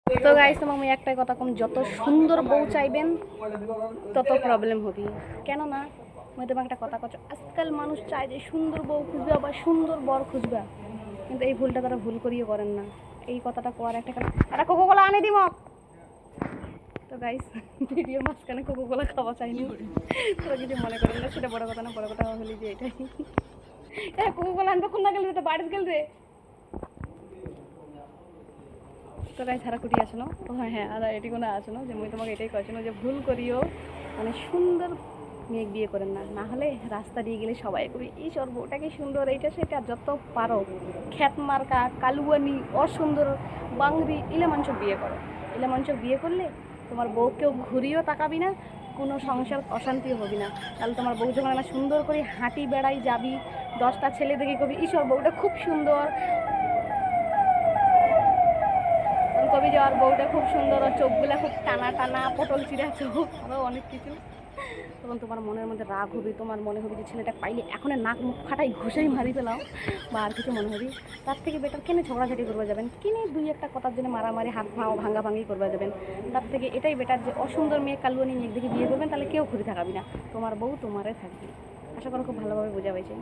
তো গাইস তোমাকে আমি একটাই কথা কম, যত সুন্দর বউ চাইবেন তত প্রবলেম হবে। কেন না আমি তোমাকে একটা কথা কচ্ছ, আজকাল মানুষ চায় যে সুন্দর বউ খুঁজবে বা সুন্দর বর খুঁজবে, কিন্তু এই ভুলটা তারা ভুল করিয়ে করেন না। এই কথাটা কোয়ার একটা কোকোকোলা আনি দিম। তো গাইস ভিডিওর মাঝখানে কোকোকোলা খাওয়া চাইনি, তোরা কিছু মনে করেন না, সেটা বড় কথা না। বড় কথা হলি যে এটাই, কোকোকোলা আনবে কোন না গেলে তো বাড়িতে গেল রে। তো গাইস হারা কুটি আসনো, ও হ্যাঁ আর এটি কোনো আসনো যে মুই তোমাকে এটাই কয়েছিল যে ভুল করিও মানে সুন্দর মেয়ে বিয়ে করেন না, না হলে রাস্তা দিয়ে গেলে সবাই কবি এই সর বউটাকে সুন্দর, এইটা সেটা যত পারো খ্যাত মার্কা কালুয়ানি অসুন্দর বাংরি ইলে মানুষ বিয়ে করো। ইলে মানুষ বিয়ে করলে তোমার বউকেও ঘুরিয়েও তাকাবি না, কোনো সংসার অশান্তিও হবি না। তাহলে তোমার বউ যখন আমার সুন্দর করে হাঁটি বেড়াই যাবি, 10টা ছেলে দেখে কবি ঈশ্বর বউটা খুব সুন্দর, কবি যে আর বউটা খুব সুন্দর, চোখগুলা খুব টানা টানা পটল চিরা চোখ, আরও অনেক কিছু। তখন তোমার মনের মধ্যে রাগ হবে, তোমার মনে হবে যে ছেলেটা পাইলে এখন নাক মুখ ফাটাই ঘুষেই মারি পেলাম, বা আর কিছু মনে হবে। তার থেকে বেটার কেনে ঝগড়াঝাটি করবে যাবেন, কিনে দুই একটা কথার জন্য মারামারি হাত ভাঙা ভাঙি করবে যাবেন। তার থেকে এটাই বেটার যে অসুন্দর মেয়ে কালুয়ানি মেয়ে দেখে বিয়ে করবেন, তাহলে কেউ ঘুরে থাকাবি না, তোমার বউ তোমারে থাকবে। আশা করো খুব ভালোভাবে বোঝা হয়েছে।